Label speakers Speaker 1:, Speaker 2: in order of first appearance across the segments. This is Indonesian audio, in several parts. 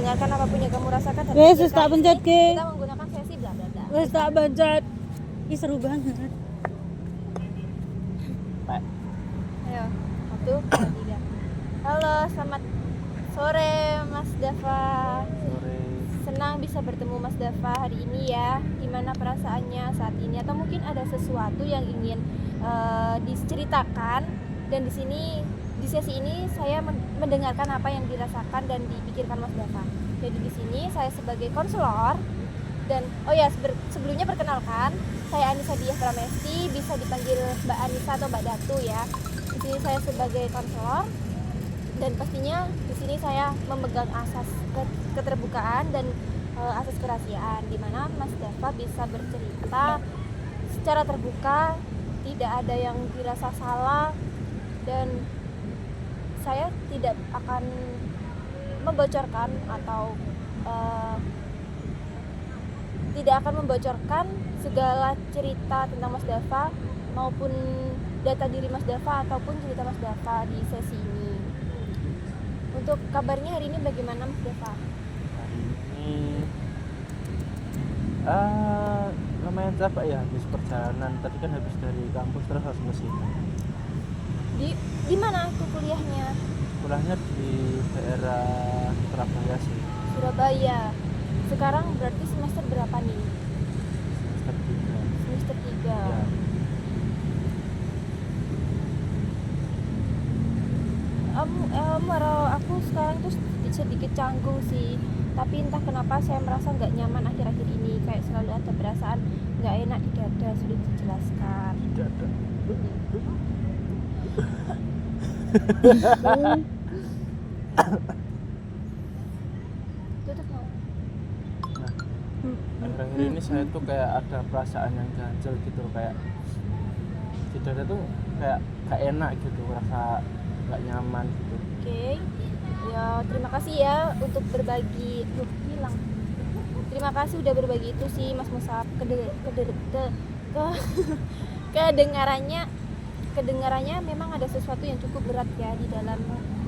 Speaker 1: mendengarkan apapun yang kamu rasakan dan
Speaker 2: Wes
Speaker 1: pikirkan.
Speaker 2: tak pencet ke.
Speaker 1: Kita menggunakan sesi bla bla bla.
Speaker 2: Wes tak pencet. Ih seru banget.
Speaker 1: Ayo, 1, 2, 3. Halo, selamat sore Mas Dava.
Speaker 3: Sore.
Speaker 1: Senang bisa bertemu Mas Dava hari ini ya. Gimana perasaannya saat ini? Atau mungkin ada sesuatu yang ingin diceritakan? Dan di sini di sesi ini saya mendengarkan apa yang dirasakan dan dipikirkan Mas Dava. Jadi di sini saya sebagai konselor dan sebelumnya perkenalkan, saya Anissa Diah Pramesti, bisa dipanggil Mbak Anissa atau Mbak Datu ya. Di sini saya sebagai konselor dan pastinya di sini saya memegang asas keterbukaan dan asas kerahasiaan, di mana Mas Dava bisa bercerita secara terbuka, tidak ada yang dirasa salah, dan saya tidak akan membocorkan atau tidak akan membocorkan segala cerita tentang Mas Dava maupun data diri Mas Dava ataupun cerita Mas Dava di sesi ini. Untuk kabarnya hari ini bagaimana Mas Dava?
Speaker 3: Hari ini lumayan capek ya, habis perjalanan. Tadi kan habis dari kampus terus harus ke sini.
Speaker 1: Di mana itu kuliahnya?
Speaker 3: Kuliahnya di daerah Surabaya sih.
Speaker 1: Surabaya. Sekarang berarti semester berapa nih?
Speaker 3: Semester 3.
Speaker 1: Semester 3.
Speaker 3: Ya.
Speaker 1: Aku sekarang tuh sedikit canggung sih, tapi entah kenapa saya merasa nggak nyaman akhir-akhir ini, kayak selalu ada perasaan nggak enak di dada, sulit dijelaskan.
Speaker 3: Dada.
Speaker 1: Tutup mau.
Speaker 3: Nah, akhir-akhir ini saya tuh kayak ada perasaan yang ganjel gitu, kayak di dada tuh kayak gak enak gitu, rasa gak nyaman gitu.
Speaker 1: Oke. Ya, terima kasih ya untuk berbagi. Hilang. Terima kasih udah berbagi itu sih Mas Musab. Kedengarannya memang ada sesuatu yang cukup berat ya di dalam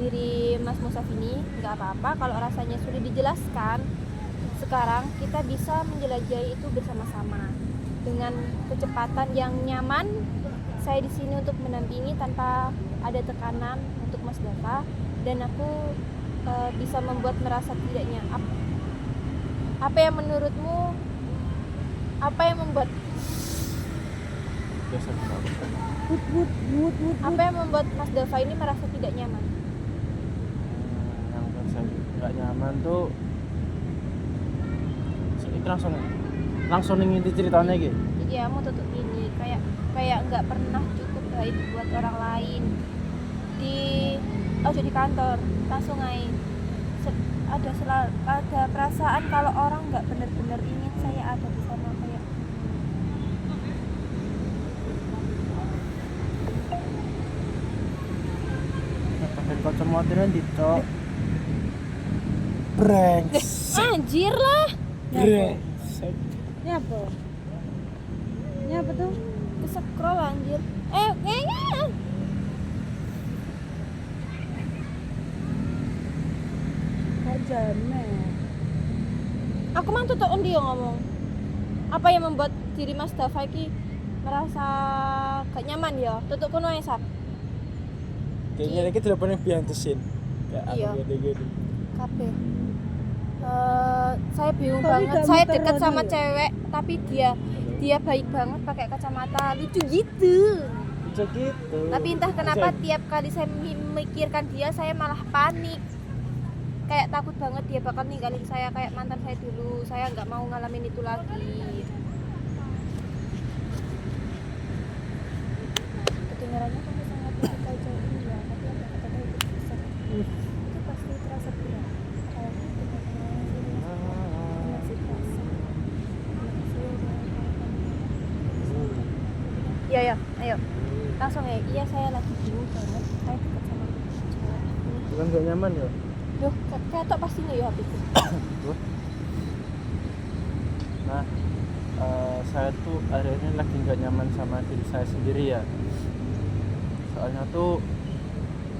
Speaker 1: diri Mas Musaf ini. Nggak apa-apa kalau rasanya sudah dijelaskan. Sekarang kita bisa menjelajahi itu bersama-sama dengan kecepatan yang nyaman. Saya di sini untuk mendampingi tanpa ada tekanan untuk Mas Dava, dan aku bisa membuat merasa tidak nyaman. Apa yang menurutmu? Apa yang membuat
Speaker 3: Biasa
Speaker 1: Apa yang membuat Mas Dava ini merasa tidak nyaman?
Speaker 3: yang buat saya nggak nyaman tuh ini langsung inti ceritanya gitu.
Speaker 1: Jadi kamu tutup ini kayak nggak pernah cukup baik buat orang lain di kantor langsung ada perasaan kalau orang nggak benar-benar ingin saya ada di sana, kayak
Speaker 3: pakai kacamata dicok brengsek.
Speaker 1: anjir lah.
Speaker 3: Brengsek.
Speaker 2: Ini apa? Ini apa tuh?
Speaker 1: Scroll anjir.
Speaker 2: Jamet.
Speaker 1: Aku mah tutup dia ngomong. Apa yang membuat diri Mas Dava ini merasa gak nyaman ya? Tutup kono ya, Sap.
Speaker 3: Kayaknya ini teleponnya biantesin. Ya,
Speaker 1: Iya.
Speaker 3: gede-gede.
Speaker 1: Kabeh. Saya bingung
Speaker 2: Tapi
Speaker 1: banget.
Speaker 2: gak
Speaker 1: Saya
Speaker 2: muter
Speaker 1: dekat
Speaker 2: lagi
Speaker 1: sama
Speaker 2: ya?
Speaker 1: cewek, tapi dia baik banget pakai kacamata lucu gitu.
Speaker 3: Bisa gitu.
Speaker 1: Tapi entah kenapa tiap kali saya memikirkan dia, saya malah panik. Kayak takut banget dia bakal ninggalin saya kayak mantan saya dulu. Saya nggak mau ngalamin itu lagi. Kedengarannya kamu sangat menyukai cewek ini ya, tapi apa kata itu bisa. Itu pasti terasa berat. Kayak gitu masih terasa. Iya ya, ayo. Langsung ya. Iya, saya lagi bingung banget. Saya dekat sama cewek.
Speaker 3: Bukan gak nyaman ya?
Speaker 1: Duh, ketok pastinya ya habis itu.
Speaker 3: Nah, saya tuh akhirnya lagi nggak nyaman sama diri saya sendiri ya. Soalnya tuh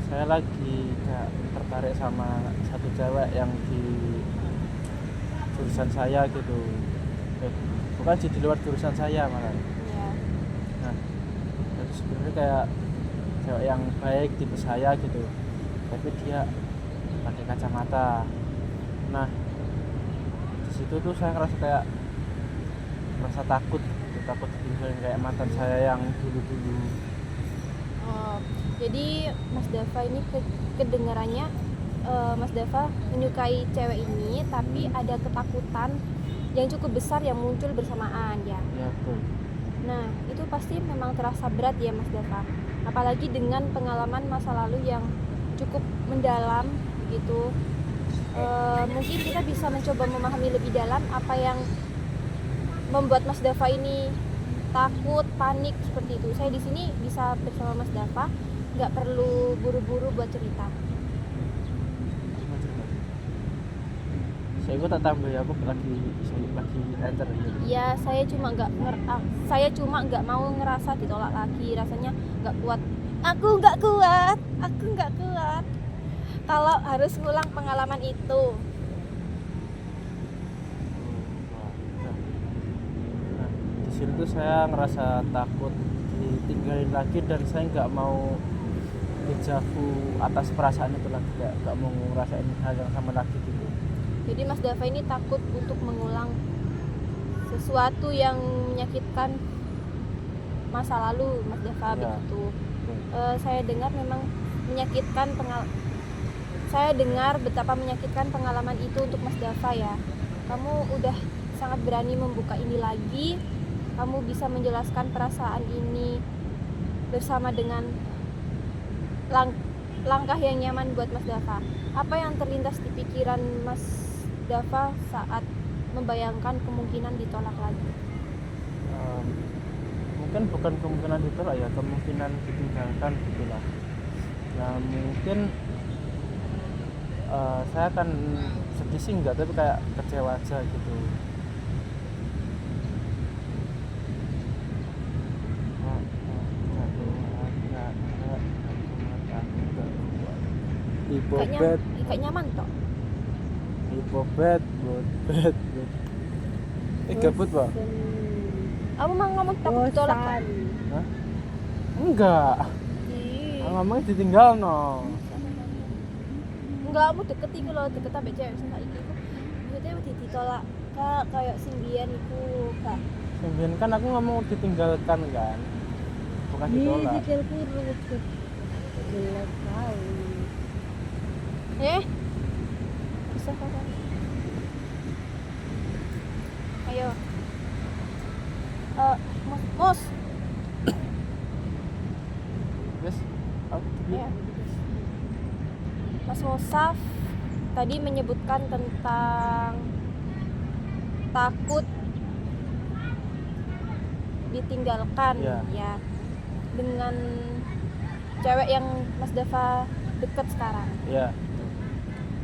Speaker 3: saya lagi kayak tertarik sama satu cewek yang di jurusan saya gitu. Bukan jadi luar jurusan saya malah.
Speaker 1: Ya.
Speaker 3: Nah, itu sebenarnya kayak cewek yang baik tipe saya gitu, tapi dia pakai kacamata. Nah, di situ tuh saya ngerasa kayak merasa takut gitu, takut ditinggalin kayak mantan saya yang dulu-dulu.
Speaker 1: Oh, jadi Mas Dava ini kedengarannya Mas Dava menyukai cewek ini, tapi ada ketakutan yang cukup besar yang muncul bersamaan ya.
Speaker 3: Ya betul.
Speaker 1: Nah, itu pasti memang terasa berat ya Mas Dava. Apalagi dengan pengalaman masa lalu yang cukup mendalam gitu. Mungkin kita bisa mencoba memahami lebih dalam apa yang membuat Mas Dava ini takut, panik seperti itu. Saya di sini bisa bersama Mas Dava, nggak perlu buru-buru buat cerita.
Speaker 3: Saya tak tambah ya, aku lagi enter gitu.
Speaker 1: Ya, saya cuma nggak mau ngerasa ditolak lagi, rasanya nggak kuat. Aku nggak kuat. Kalau harus ngulang pengalaman itu.
Speaker 3: Nah, di sini tuh saya ngerasa takut ditinggalin lagi dan saya nggak mau dejavu atas perasaan itu lagi, kayak nggak mau ngerasain hal yang sama lagi gitu.
Speaker 1: Jadi Mas Dava ini takut untuk mengulang sesuatu yang menyakitkan masa lalu Mas Dava
Speaker 3: Ya.
Speaker 1: begitu. Saya dengar memang menyakitkan saya dengar betapa menyakitkan pengalaman itu untuk Mas Dava ya. Kamu udah sangat berani membuka ini lagi. Kamu bisa menjelaskan perasaan ini bersama dengan langkah yang nyaman buat Mas Dava. Apa yang terlintas di pikiran Mas Dava saat membayangkan kemungkinan ditolak lagi?
Speaker 3: Mungkin bukan kemungkinan ditolak ya, kemungkinan ditinggalkan gitulah. Nah mungkin saya akan sedih sih enggak, tapi kayak kecewa aja gitu. Hipobet,
Speaker 1: Kayak nyaman toh.
Speaker 3: hipobet, bot. Gabut bang?
Speaker 1: Kamu mau ngomong takut ditolak kok?
Speaker 2: Bosan.
Speaker 3: Hah? Enggak.
Speaker 1: Ih,
Speaker 3: Ngomongnya ditinggal no.
Speaker 1: enggak, kamu deket iku loh, deket ambek cewek sing saiki iku. Maksudnya ditolak Kak, kayak sing biyen iku, Kak.
Speaker 3: Kemudian kan aku ngomong ditinggalkan kan, bukan
Speaker 2: Ih,
Speaker 3: ditolak.
Speaker 2: sikilku ruwet. Jelek kali.
Speaker 1: Bisa kok. Ayo. Mos.
Speaker 3: Yes, aku
Speaker 1: Ya. Mas Mosaf tadi menyebutkan tentang takut ditinggalkan
Speaker 3: Ya.
Speaker 1: ya dengan cewek yang Mas Dava deket sekarang.
Speaker 3: ya.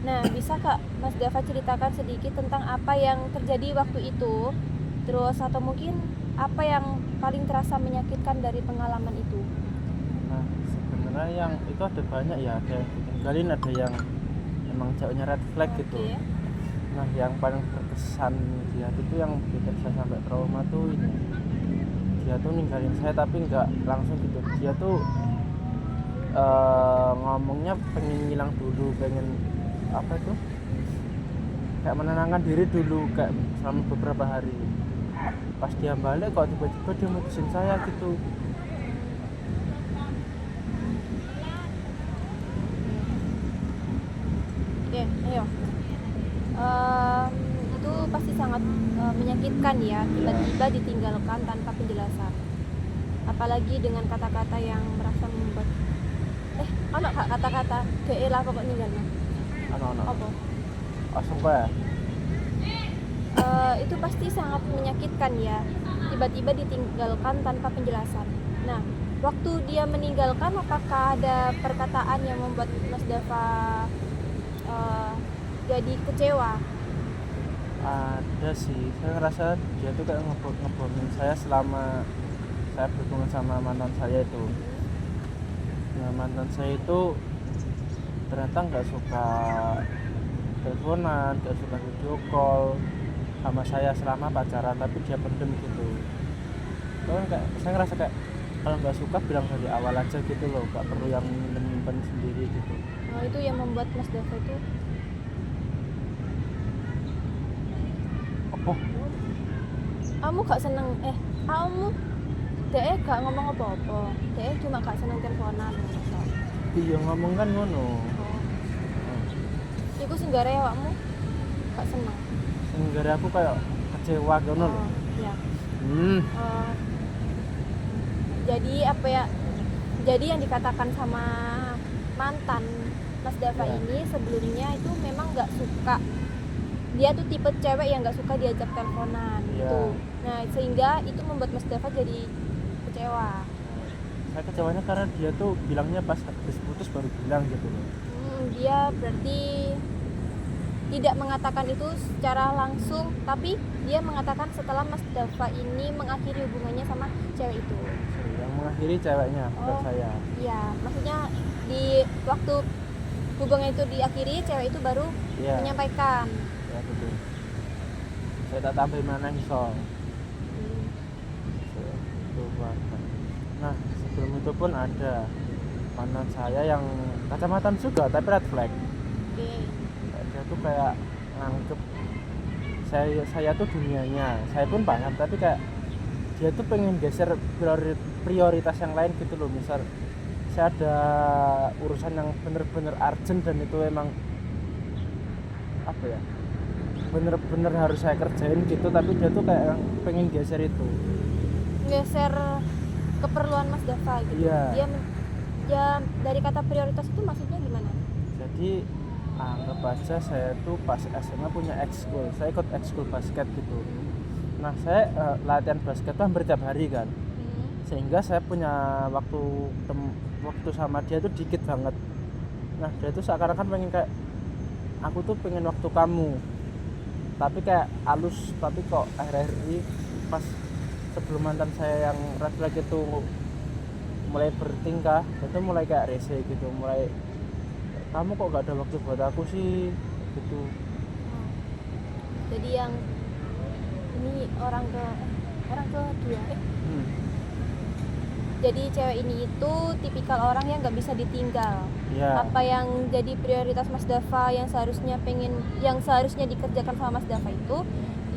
Speaker 1: Nah, bisa Kak Mas Dava ceritakan sedikit tentang apa yang terjadi waktu itu? Terus atau mungkin apa yang paling terasa menyakitkan dari pengalaman itu?
Speaker 3: Nah sebenarnya yang itu ada banyak ya, ada yang ditinggalin, ada yang emang ceweknya red flag gitu.
Speaker 1: Oke.
Speaker 3: Nah yang paling berkesan di hati itu yang bikin saya sampai trauma tuh ini, dia tuh ninggalin saya tapi nggak langsung gitu. Dia tuh ngomongnya pengen ngilang dulu, pengen apa tuh, kayak menenangkan diri dulu, kayak selama beberapa hari. Pas dia balik kok tiba-tiba dia mutusin saya gitu.
Speaker 1: Oke, ayo. Itu pasti sangat menyakitkan ya, tiba-tiba ditinggalkan tanpa penjelasan. Apalagi dengan kata-kata yang merasa membuat ono gak kata-kata dhek lah pokok ninggalno.
Speaker 3: Ano
Speaker 1: Apa?
Speaker 3: sumpah ya.
Speaker 1: Itu pasti sangat menyakitkan ya, tiba-tiba ditinggalkan tanpa penjelasan. Nah, waktu dia meninggalkan, apakah ada perkataan yang membuat Mas Dava jadi kecewa?
Speaker 3: Ada sih, saya ngerasa dia tuh kayak ngebohongin saya selama saya berhubungan sama mantan saya itu. Nah mantan saya itu ternyata nggak suka teleponan, nggak suka video call, sama saya selama pacaran, tapi dia pendem gitu. Soalnya kayak saya ngerasa kayak kalau nggak suka bilang dari awal aja gitu loh, nggak perlu yang nyimpen sendiri gitu.
Speaker 1: Nah, itu yang membuat Mas Dava itu
Speaker 3: Oh,
Speaker 1: kamu gak seneng kamu dia gak ngomong apa-apa, dia cuma gak seneng teleponan gitu.
Speaker 3: iya ngomong kan ngono.
Speaker 1: Oh. Iku sing gare awakmu gak seneng.
Speaker 3: Sehingga aku kayak kecewa ngono loh.
Speaker 1: Ya.
Speaker 3: Hmm.
Speaker 1: Jadi apa ya? Jadi yang dikatakan sama mantan Mas Dava
Speaker 3: Ya.
Speaker 1: ini sebelumnya itu memang nggak suka. Dia tuh tipe cewek yang nggak suka diajak teleponan
Speaker 3: Ya.
Speaker 1: gitu. Nah sehingga itu membuat Mas Dava jadi kecewa.
Speaker 3: Saya kecewanya karena dia tuh bilangnya pas habis putus baru bilang gitu loh.
Speaker 1: Dia berarti tidak mengatakan itu secara langsung, tapi dia mengatakan setelah Mas Dava ini mengakhiri hubungannya sama cewek itu.
Speaker 3: Yang mengakhiri ceweknya, bukan
Speaker 1: Oh.
Speaker 3: saya.
Speaker 1: Iya, maksudnya di waktu hubungan itu diakhiri, cewek itu baru
Speaker 3: Iya.
Speaker 1: menyampaikan.
Speaker 3: Ya betul. Saya tak tambahin mana iso. Nah sebelum itu pun ada mantan saya yang kacamataan juga tapi red flag.
Speaker 1: Oke.
Speaker 3: Dia tuh kayak nganggep saya tuh dunianya, saya pun paham tapi kayak dia tuh pengen geser prioritas yang lain gitu loh. Misal saya ada urusan yang bener-bener urgent dan itu emang apa ya, bener-bener harus saya kerjain gitu, tapi dia tuh kayak pengen geser itu.
Speaker 1: Geser keperluan Mas Dava gitu.
Speaker 3: Iya.
Speaker 1: Dia dari kata prioritas itu maksudnya gimana?
Speaker 3: Jadi anggap aja saya tuh pas SMA punya ekskul, saya ikut ekskul basket gitu. Nah saya latihan basket tuh hampir tiap hari kan, sehingga saya punya waktu sama dia tuh dikit banget. Nah dia tuh seakan-akan pengen kayak aku tuh pengen waktu kamu, tapi kayak halus, tapi kok akhir-akhir ini pas sebelum mantan saya yang red flag itu mulai bertingkah, itu mulai kayak rese gitu, mulai kamu kok gak ada waktu buat aku sih gitu.
Speaker 1: Jadi yang ini orang kedua jadi cewek ini itu tipikal orang yang nggak bisa ditinggal.
Speaker 3: Ya,
Speaker 1: Apa yang jadi prioritas Mas Dava yang seharusnya dikerjakan sama Mas Dava itu,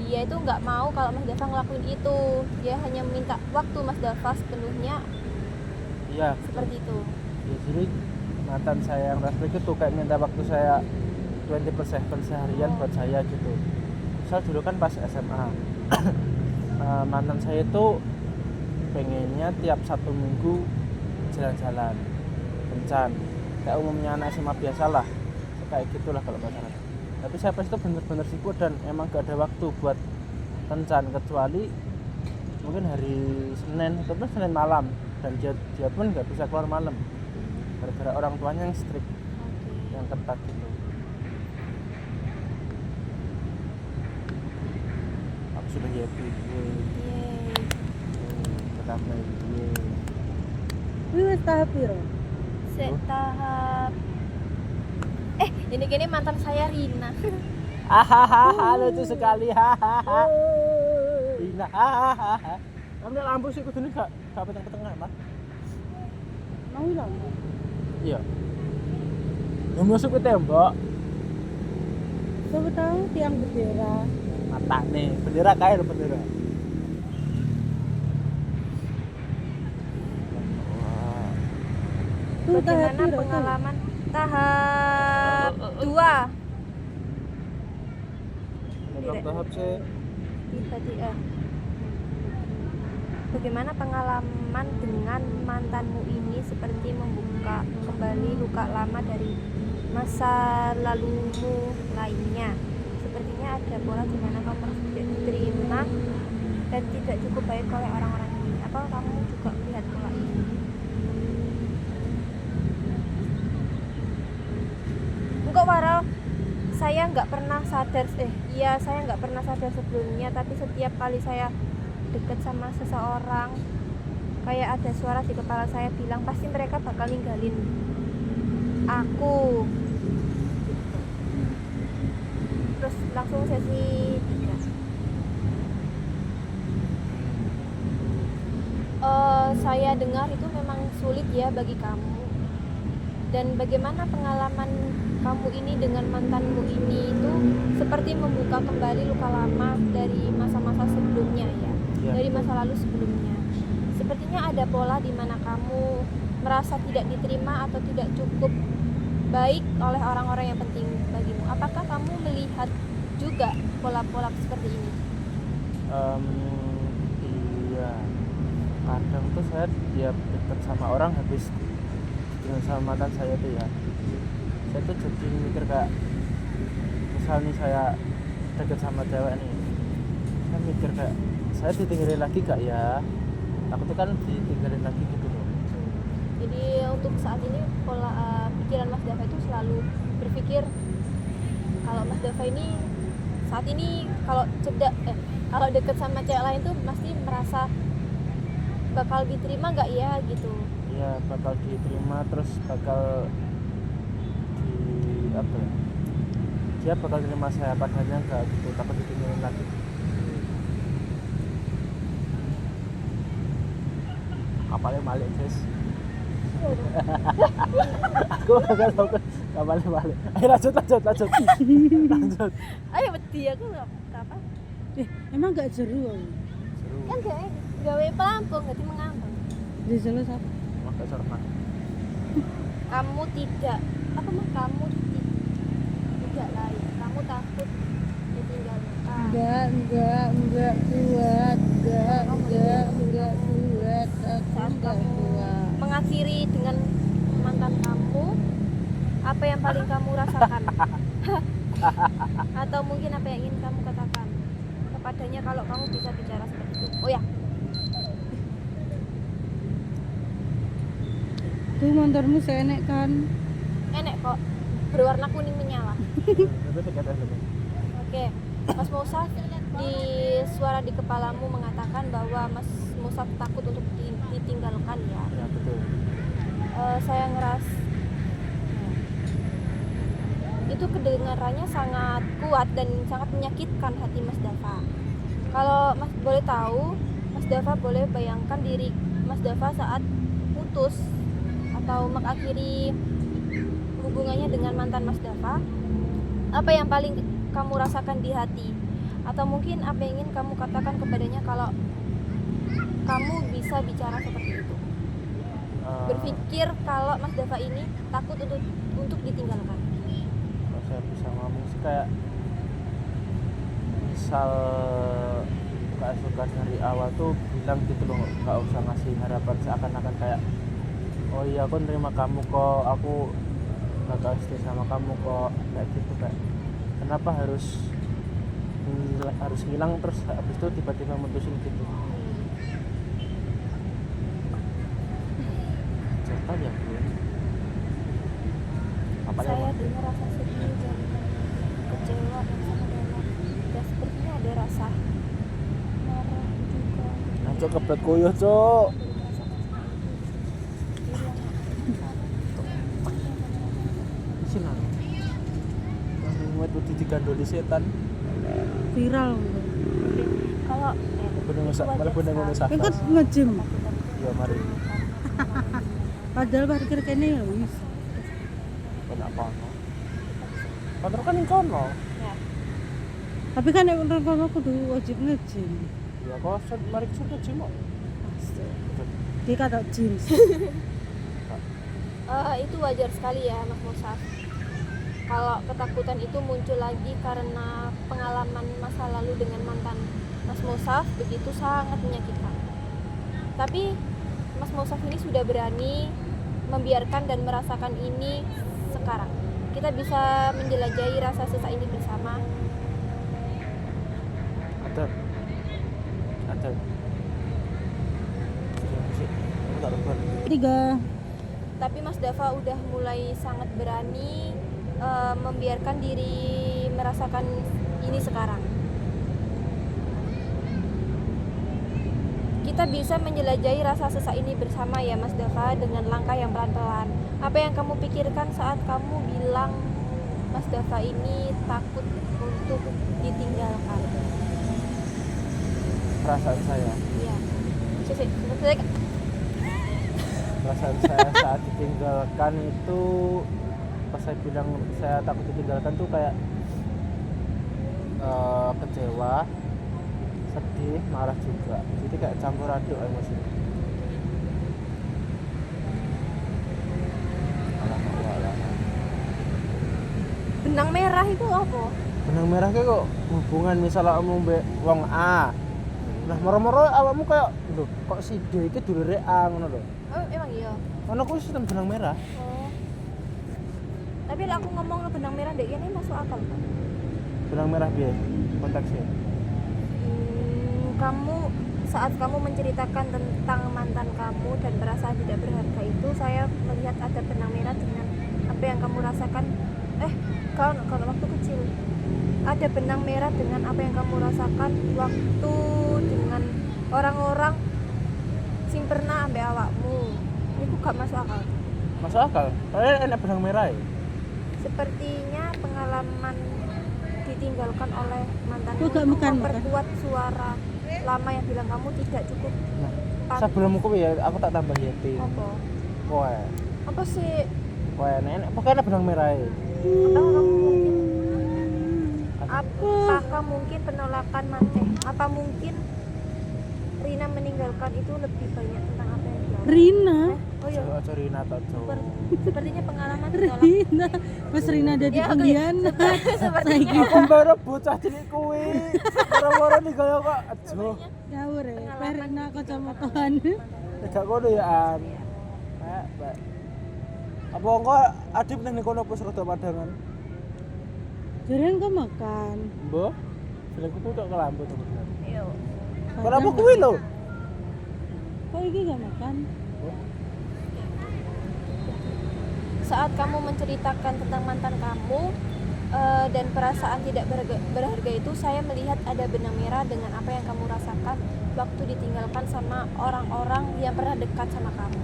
Speaker 1: dia itu nggak mau kalau Mas Dava ngelakuin itu. Dia hanya minta waktu Mas Dava sepenuhnya
Speaker 3: iya.
Speaker 1: seperti itu.
Speaker 3: Ya, jadi mantan saya yang red flag itu kayak minta waktu saya 24/7 seharian buat saya gitu. Misal dulu kan pas SMA mantan saya itu pengennya tiap Sabtu Minggu jalan-jalan kencan, kayak umumnya anak SMA biasa lah, kayak gitulah kalau pacaran. Tapi saya pas itu bener-bener sibuk dan emang gak ada waktu buat kencan, kecuali mungkin hari Senin atau Senin malam, dan dia pun gak bisa keluar malam gara-gara orang tuanya yang strict, yang ketat gitu. Aku sudah happy
Speaker 1: Yeay.
Speaker 3: tetap lagi.
Speaker 2: Kuwi wis tahap piro?
Speaker 1: Tahap ini gini mantan saya Rina.
Speaker 3: Hahaha, lucu sekali. Hahaha. Rina. Hahaha. Ambil lampu sih kudune gak peteng-peteng amat.
Speaker 2: Mau ilang.
Speaker 3: Iya. Yang masuk ke tembok.
Speaker 2: Siapa tahu tiang bendera.
Speaker 3: Mata nih, bendera kae lho bendera.
Speaker 2: Tuh tahap
Speaker 1: Bagaimana
Speaker 2: piro tuh?
Speaker 1: pengalaman tahap 2?
Speaker 3: Berapa tahap sih?
Speaker 1: Tiba-tiba. Bagaimana pengalaman dengan mantanmu ini seperti membuka kembali luka lama dari masa lalumu lainnya? Sepertinya ada pola di mana kamu tidak diterima dan tidak cukup baik oleh orang-orang ini. Apa kamu juga melihat pola ini? Enggak waral, saya nggak pernah sadar saya nggak pernah sadar sebelumnya, tapi setiap kali saya deket sama seseorang kayak ada suara di kepala saya bilang pasti mereka bakal ninggalin aku gitu. Terus langsung sesi 3. saya dengar itu memang sulit ya bagi kamu. Dan bagaimana pengalaman kamu ini dengan mantanmu ini itu seperti membuka kembali luka lama dari masa-masa sebelumnya ya,
Speaker 3: Iya.
Speaker 1: dari masa lalu sebelumnya. Sepertinya ada pola di mana kamu merasa tidak diterima atau tidak cukup baik oleh orang-orang yang penting bagimu. Apakah kamu melihat juga pola-pola seperti ini?
Speaker 3: Iya, kadang tuh saya dia deket sama orang habis dengan sama mantan saya tuh ya, saya tuh jadi mikir kayak misal nih saya deket sama cewek nih, saya mikir kayak saya ditinggalin lagi gak ya, aku tuh kan ditinggalin lagi gitu loh.
Speaker 1: Jadi untuk saat ini pola pikiran Mas Dava itu selalu berpikir kalau Mas Dava ini saat ini kalau deket sama cewek lain tuh pasti merasa bakal diterima nggak ya gitu.
Speaker 3: Iya, bakal diterima, terus bakal di apa ya, dia bakal terima saya padanya enggak gitu, takut ditinggalin lagi. Kapalnya balik guys. Aku gak tau kapalnya balik. Ayo lanjut. Lanjut.
Speaker 1: Ayo beti aku nggak apa.
Speaker 2: Emang gak seru aku.
Speaker 3: Seru.
Speaker 1: Kan gawe pelampung jadi mengambang.
Speaker 2: Di Solo siapa?
Speaker 3: Maka sorman.
Speaker 1: Kamu tidak tidak lain. Kamu takut ditinggalkan.
Speaker 2: Enggak kuat. Enggak kuat. Aku
Speaker 1: Saat
Speaker 2: enggak
Speaker 1: kamu
Speaker 2: kuat.
Speaker 1: mengakhiri dengan mantan kamu, apa yang paling kamu rasakan? Atau mungkin apa yang ingin kamu katakan kepadanya kalau kamu bisa bicara seperti itu? Oh ya,
Speaker 2: Tuh motormu seenek kan.
Speaker 1: enek kok, berwarna kuning menyala.
Speaker 3: Itu dekat aja.
Speaker 1: Oke, Mas Musaf, di suara di kepalamu mengatakan bahwa Mas Musaf takut untuk ditinggalkan ya.
Speaker 3: Ya betul.
Speaker 1: Saya itu kedengarannya sangat kuat dan sangat menyakitkan hati Mas Dava. Kalau Mas boleh tahu, Mas Dava boleh bayangkan diri Mas Dava saat putus atau mengakhiri hubungannya dengan mantan Mas Dava. Apa yang paling kamu rasakan di hati? Atau mungkin apa yang ingin kamu katakan kepadanya kalau kamu bisa bicara seperti itu? Berpikir kalau Mas Dava ini takut untuk ditinggalkan.
Speaker 3: Kalau saya bisa ngomong sih kayak misal gak suka dari awal tuh bilang gitu loh, gak usah ngasih harapan seakan-akan kayak oh iya aku nerima kamu kok, aku bakal stay sama kamu kok, kayak gitu. Kayak kenapa harus ngilang terus habis itu tiba-tiba mutusin gitu. Cerita ya gue apa
Speaker 1: Saya
Speaker 3: ya
Speaker 1: dengar rasa sedih dan kecewa yang sangat dalam. Dan sepertinya ada rasa marah juga.
Speaker 3: Cok kebet koyo cok. Sinan. Muat udah digandoli setan.
Speaker 2: Viral.
Speaker 1: Kalau
Speaker 3: Malah bener ngono
Speaker 2: Kan
Speaker 3: safas.
Speaker 2: nge-gym.
Speaker 3: Ya mari.
Speaker 2: Padahal parkir kene ya wis.
Speaker 3: Kenapa no? Kontrol kan yang kono.
Speaker 1: ya,
Speaker 2: Tapi kan nek nang kono kudu wajib nge-gym.
Speaker 3: Ya kok mari ke cimo.
Speaker 2: Dia kata gym.
Speaker 1: itu wajar sekali ya Mas Musaf. Kalau ketakutan itu muncul lagi karena pengalaman masa lalu dengan mantan Mas Musaf begitu sangat menyakitkan. Tapi Mas Musaf ini sudah berani membiarkan dan merasakan ini sekarang. Kita bisa menjelajahi rasa sesak ini bersama.
Speaker 3: Ada. Tak lupa.
Speaker 2: 3.
Speaker 1: Tapi Mas Dava udah mulai sangat berani membiarkan diri merasakan ini sekarang. Kita bisa menjelajahi rasa sesak ini bersama ya Mas Dava dengan langkah yang pelan-pelan. Apa yang kamu pikirkan saat kamu bilang Mas Dava ini takut untuk ditinggalkan?
Speaker 3: Perasaan saya.
Speaker 1: Iya. Sebenarnya
Speaker 3: perasaan saya saat ditinggalkan itu, pas saya bilang saya takut ditinggalkan tuh kayak kecewa, sedih, marah juga. Jadi kayak campur aduk emosi.
Speaker 1: Benang merah itu apa?
Speaker 3: Benang merah kayak kok hubungan misalnya kamu mbek wong A. Nah, moro-moro awakmu kayak lho, kok si D iki dulure A ngono lho.
Speaker 1: Oh, emang iya.
Speaker 3: Ono kuwi sistem benang merah.
Speaker 1: Oh. Tapi lah aku ngomong benang merah dek ini masuk akal kan?
Speaker 3: Benang merah piye konteksnya?
Speaker 1: Kamu saat kamu menceritakan tentang mantan kamu dan perasaan tidak berharga itu, saya melihat ada benang merah dengan apa yang kamu rasakan. Kalau waktu kecil ada benang merah dengan apa yang kamu rasakan waktu dengan orang-orang sing pernah ambek awakmu. Itu gak masuk akal.
Speaker 3: Masuk akal. Kayak enak benang merah ya.
Speaker 1: Sepertinya pengalaman ditinggalkan oleh mantanmu
Speaker 2: Kok gak
Speaker 1: itu
Speaker 2: makan-makan?
Speaker 1: memperkuat suara lama yang bilang kamu tidak cukup.
Speaker 3: Nah, sebelum kuwi ya aku tak tambah yeti.
Speaker 1: Apa?
Speaker 3: Kowe.
Speaker 1: Apa sih?
Speaker 3: Kowe enak pokoknya benang merah ya.
Speaker 1: Apakah mungkin penolakan apa mungkin Rina meninggalkan itu lebih banyak tentang apa yang dia alami?
Speaker 2: Rina.
Speaker 1: Oh iya.
Speaker 3: Aja Rina tak
Speaker 1: Sepertinya pengalaman ditolak.
Speaker 2: Rina. Pas Rina ada di
Speaker 1: Ya, oke.
Speaker 2: pengkhianat.
Speaker 1: Sepertinya
Speaker 3: Aku baru bocah cilik kuwi. Ora-ora ninggal kok aja.
Speaker 2: Ngawur ya.
Speaker 1: Pengalaman
Speaker 2: Rina
Speaker 1: ditinggalkan
Speaker 2: kacamataan.
Speaker 3: Gak kono ya an. Mbak. Apa engko adip nang kono apa serta padangan?
Speaker 2: Jarang kau makan.
Speaker 3: Mbah. Filmku tuh kok kelambu teman-teman.
Speaker 1: Yo.
Speaker 3: Kenapa kuwi lho?
Speaker 2: Kok ini gak makan?
Speaker 1: Saat kamu menceritakan tentang mantan kamu dan perasaan tidak berharga itu, saya melihat ada benang merah dengan apa yang kamu rasakan waktu ditinggalkan sama orang-orang yang pernah dekat sama kamu.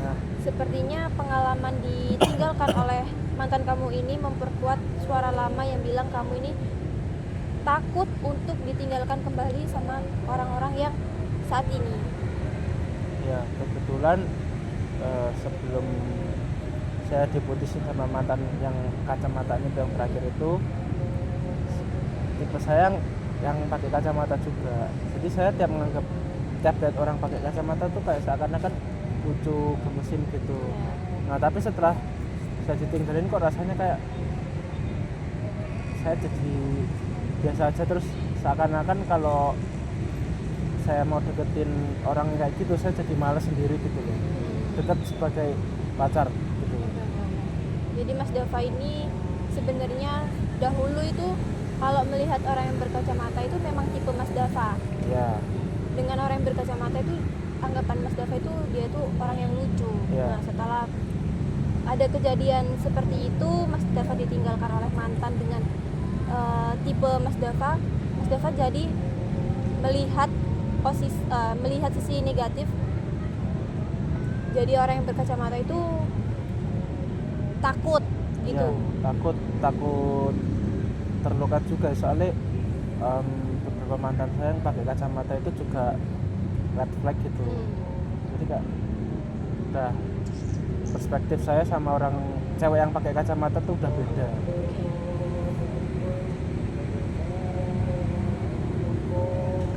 Speaker 3: Nah,
Speaker 1: Sepertinya pengalaman ditinggalkan oleh mantan kamu ini memperkuat suara lama yang bilang kamu ini takut untuk ditinggalkan kembali sama orang-orang yang saat ini.
Speaker 3: ya kebetulan sebelum saya diputusin sama mantan yang kacamatanya yang terakhir itu, tipe saya yang pakai kacamata juga. Jadi saya tiap lihat orang pakai kacamata tuh kayak seakan-akan lucu, gemesin gitu. Nah, tapi setelah saya ditinggalin kok rasanya kayak saya jadi biasa aja, terus seakan-akan kalau saya mau deketin orang kayak gitu saya jadi malas sendiri gitu loh, deket sebagai pacar gitu.
Speaker 1: Jadi Mas Dava ini sebenarnya dahulu itu kalau melihat orang yang berkacamata itu memang tipe Mas Dava.
Speaker 3: Ya,
Speaker 1: Dengan orang yang berkacamata itu anggapan Mas Dava itu dia itu orang yang lucu.
Speaker 3: Iya.
Speaker 1: Nah, setelah ada kejadian seperti itu, Mas Dava ditinggalkan oleh mantan dengan tipe Mas Dava jadi melihat sisi negatif. Jadi orang yang berkacamata itu takut gitu.
Speaker 3: ya, takut terluka juga, soalnya beberapa mantan saya yang pakai kacamata itu juga red flag gitu. Jadi kayak udah perspektif saya sama orang cewek yang pakai kacamata tuh udah beda.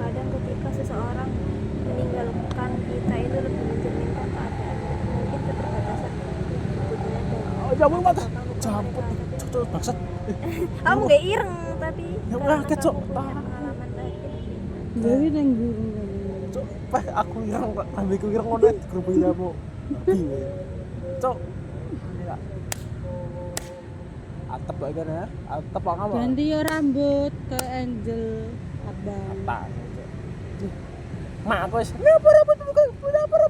Speaker 1: Kadang ketika seseorang meninggalkan kita itu lebih mencerminkan keadaan mungkin keterbatasan hubungan dan
Speaker 3: Jangan mata.
Speaker 1: luka
Speaker 3: Campur.
Speaker 1: mereka ada.
Speaker 3: Cocok bangsat.
Speaker 1: Kamu gak ireng tapi
Speaker 3: Ya
Speaker 1: karena
Speaker 3: udah, kecok.
Speaker 1: kamu punya pengalaman baik.
Speaker 2: Jadi nang burung kamu.
Speaker 3: Cok, aku ireng, ambilku ireng ngono digerubungi kamu. Babi. Cok. Ya. Atep lagi kan ya. Atep apa kamu?
Speaker 2: Ganti yo rambut ke Angel abang.
Speaker 3: Apa? Mak aku wis. Kenapa rambut bukan?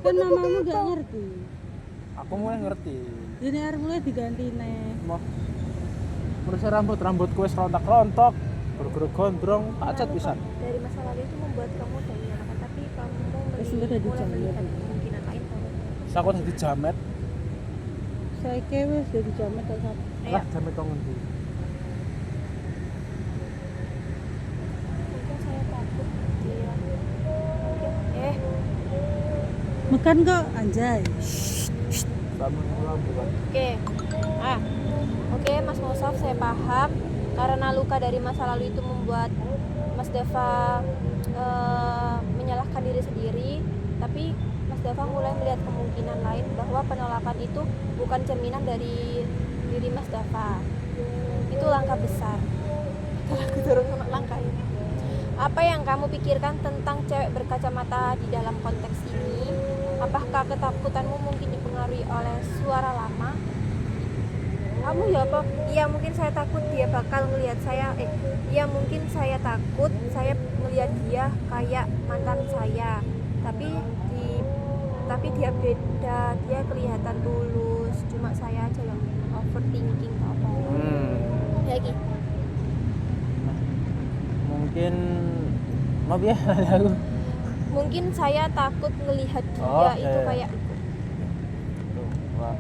Speaker 2: Kan mamamu gak ngerti.
Speaker 3: Aku mulai ngerti.
Speaker 2: Ini harus mulai diganti nih.
Speaker 3: Mau menurut saya rambutku wis rontok-rontok, guru-guru gondrong, pacat pisan.
Speaker 1: Dari masa lalu itu membuat kamu kehilangan, tapi kamu
Speaker 2: Terus udah jadi
Speaker 1: mulai
Speaker 2: jamet.
Speaker 1: melihat kemungkinan lain kamu.
Speaker 3: Terus aku dadi jamet.
Speaker 2: Saiki wis jadi jamet tak satu.
Speaker 3: Lah jamet kok ngendi?
Speaker 1: Mungkin saya takut dia mungkin
Speaker 2: Makan kok anjay.
Speaker 3: gak menolak bukan.
Speaker 1: Oke, Mas Musaf, saya paham karena luka dari masa lalu itu membuat Mas Dava menyalahkan diri sendiri, tapi Mas Dava mulai melihat kemungkinan lain bahwa penolakan itu bukan cerminan dari diri Mas Dava. Itu langkah besar. Aku turun ke langkah ini. Apa yang kamu pikirkan tentang cewek berkacamata di dalam konteks ini? Apakah ketakutanmu mungkin dipengaruhi oleh suara lama? Kamu ya apa? Iya, mungkin saya takut dia bakal ngelihat saya. Iya, mungkin saya takut saya melihat dia kayak mantan saya. Tapi dia beda. Dia kelihatan tulus. Cuma saya aja yang overthinking apa. Ya gitu.
Speaker 3: Mungkin maaf ya aku.
Speaker 1: Mungkin saya takut melihat dia
Speaker 3: Oh,
Speaker 1: itu
Speaker 3: iya.
Speaker 1: kayak
Speaker 3: Tuh, wah.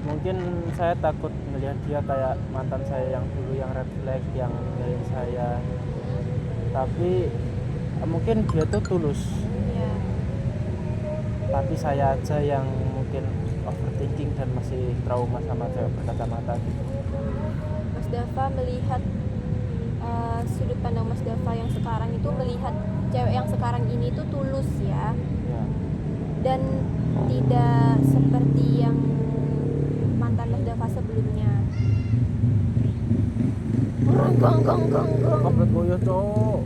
Speaker 3: Mungkin saya takut melihat dia kayak mantan saya yang dulu yang red flag yang ninggalin saya. Tapi mungkin dia tuh tulus.
Speaker 1: ya.
Speaker 3: Tapi saya aja yang mungkin overthinking dan masih trauma sama cewek berkacamata gitu.
Speaker 1: Mas Dava melihat sudut pandang Mas Dava yang sekarang itu melihat cewek yang sekarang ini tuh tulus ya,
Speaker 3: Ya.
Speaker 1: dan tidak seperti yang mantan Mas Dava sebelumnya. Gong.
Speaker 3: Komplit boyo cok.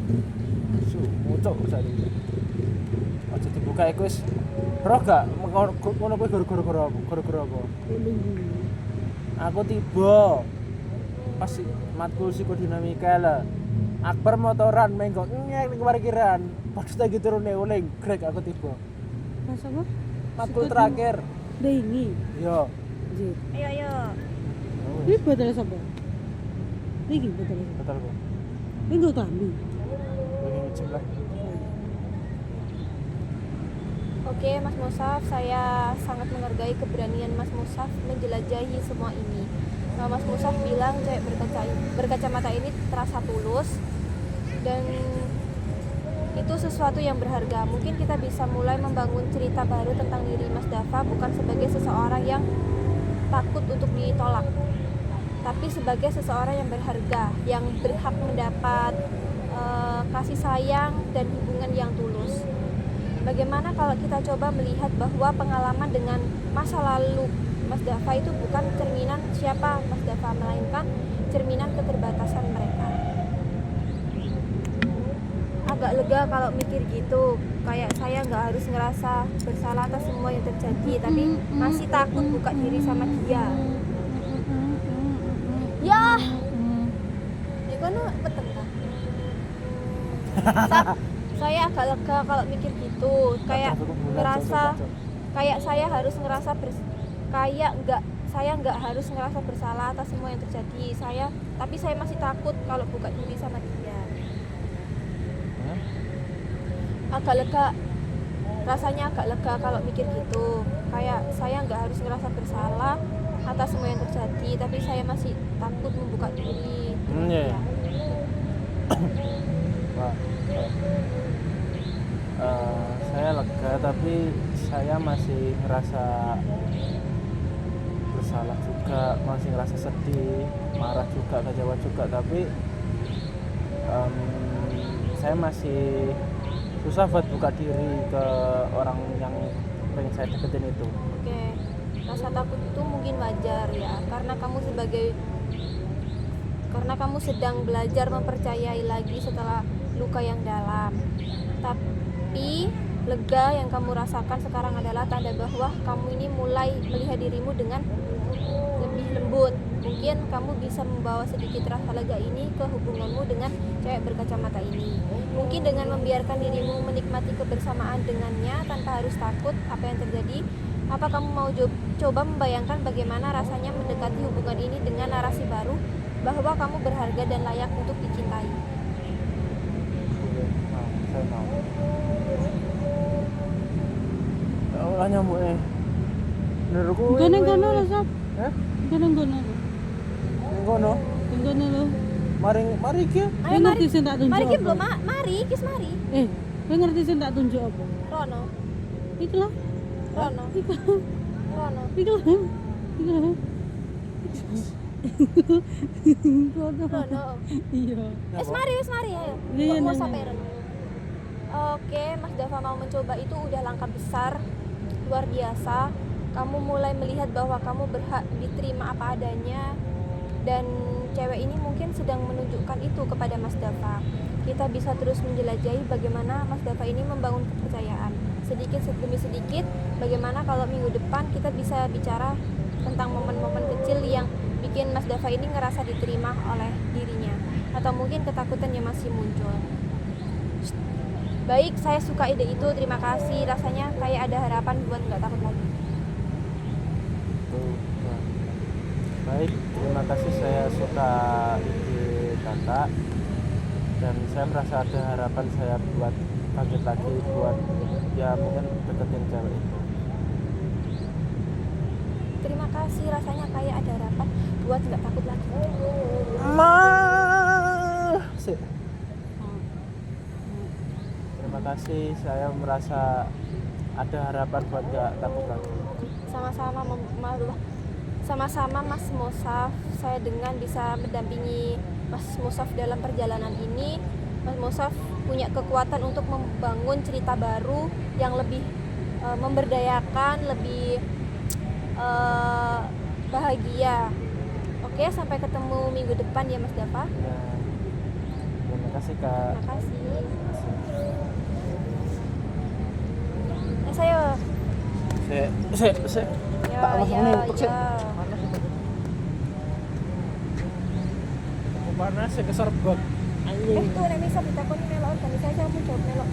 Speaker 3: Cok sari. Aja dibuka iku wis. Roh gak ngono kuwi gara-gara apa? Aku tiba pas matkul psikodinamika lah. Akbar motoran menggok ning parkiran. Pas lagi turune oleh grek aku tiba.
Speaker 2: Mas apa?
Speaker 3: Matkul terakhir.
Speaker 2: Dengi.
Speaker 3: Yo.
Speaker 2: Jit.
Speaker 1: Ayo.
Speaker 2: Ini botol siapa? Ini botol siapa?
Speaker 3: Betul kok.
Speaker 2: Ini gue klambi.
Speaker 3: Lagi ngecek lah.
Speaker 1: Oke, Mas Musaf, saya sangat menghargai keberanian Mas Musaf menjelajahi semua ini. Mas Musaf bilang cewek berkacamata ini terasa tulus dan itu sesuatu yang berharga. Mungkin kita bisa mulai membangun cerita baru tentang diri Mas Dava bukan sebagai seseorang yang takut untuk ditolak, tapi sebagai seseorang yang berharga, yang berhak mendapat kasih sayang dan hubungan yang tulus. Bagaimana kalau kita coba melihat bahwa pengalaman dengan masa lalu Mas Dava itu bukan cerminan siapa Mas Dava, melainkan cerminan keterbatasan mereka. Agak lega kalau mikir gitu, kayak saya nggak harus ngerasa bersalah atas semua yang terjadi, tapi masih takut buka diri sama dia. Ya, ini kan betul kan? Saya agak lega kalau mikir gitu, kayak ngerasa kayak saya harus ngerasa saya nggak harus ngerasa bersalah atas semua yang terjadi. Tapi saya masih takut kalau buka diri sama dia. Agak lega, rasanya agak lega kalau mikir gitu, kayak saya nggak harus ngerasa bersalah atas semua yang terjadi, tapi saya masih takut membuka diri.
Speaker 3: Iya. Wah. Saya lega tapi saya masih ngerasa bersalah juga, masih ngerasa sedih, marah juga, kecewa juga, tapi saya masih susah buat buka diri ke orang yang pengen saya deketin itu.
Speaker 1: Oke, rasa takut itu mungkin wajar ya, karena kamu sedang belajar mempercayai lagi setelah luka yang dalam. Tapi lega yang kamu rasakan sekarang adalah tanda bahwa kamu ini mulai melihat dirimu dengan lebih lembut. Mungkin kamu bisa membawa sedikit rasa lega ini ke hubunganmu dengan cewek berkacamata ini. Mungkin dengan membiarkan dirimu menikmati kebersamaan dengannya tanpa harus takut apa yang terjadi. Apa kamu mau coba membayangkan bagaimana rasanya mendekati hubungan ini dengan narasi baru bahwa kamu berharga dan layak untuk dicintai?
Speaker 3: Saya mau. Ya Allah nyamuk menurutku
Speaker 2: Gono lo sob. Gono.
Speaker 3: Ning kono.
Speaker 2: Gono lo.
Speaker 3: Mari iki.
Speaker 1: Ayo
Speaker 2: ngerti sing tak tunjuk.
Speaker 1: Mari
Speaker 2: apa?
Speaker 1: belum mari.
Speaker 2: Kowe ngerti sing tak tunjuk apa?
Speaker 1: Rono.
Speaker 2: Iku lho.
Speaker 1: Rono.
Speaker 2: Iku.
Speaker 1: Rono.
Speaker 2: Iku lho. Iku lho. Rono.
Speaker 1: Rono.
Speaker 2: Iya.
Speaker 1: Wis mari ayo.
Speaker 2: Iya,
Speaker 1: Kok mau
Speaker 2: nanya.
Speaker 1: sampai Rono? Oke, Mas Dava mau mencoba itu udah langkah besar, luar biasa. Kamu mulai melihat bahwa kamu berhak diterima apa adanya, dan cewek ini mungkin sedang menunjukkan itu kepada Mas Dava. Kita bisa terus menjelajahi bagaimana Mas Dava ini membangun kepercayaan. Sedikit demi sedikit, bagaimana kalau minggu depan kita bisa bicara tentang momen-momen kecil yang bikin Mas Dava ini ngerasa diterima oleh dirinya, atau mungkin ketakutan yang masih muncul. Baik, saya suka ide itu, terima kasih. Rasanya kayak ada harapan buat nggak takut lagi.
Speaker 3: Tuh, nah. Baik, terima kasih, saya suka ide kakak dan saya merasa ada harapan saya buat bangkit lagi, buat ya mungkin deketin cewek itu.
Speaker 1: Terima kasih, rasanya kayak ada harapan buat nggak takut lagi.
Speaker 3: Terima kasih, saya merasa ada harapan buat gak takut lagi.
Speaker 1: Sama-sama sama-sama Mas Mosaf, saya dengan bisa mendampingi Mas Mosaf dalam perjalanan ini. Mas Mosaf punya kekuatan untuk membangun cerita baru yang lebih memberdayakan, lebih bahagia. Oke, sampai ketemu minggu depan ya Mas Dava.
Speaker 3: Ya, terima kasih kak.
Speaker 1: Terima kasih. Saya
Speaker 3: Saya
Speaker 1: ya
Speaker 3: tak langsung
Speaker 1: ya
Speaker 3: numpuk, Sek.
Speaker 1: ya.
Speaker 3: Panas saya keserbak.
Speaker 1: Tuh nek misal ditakoni melok organisasi aku jawab melok.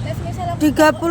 Speaker 1: Nek misal aku
Speaker 2: 30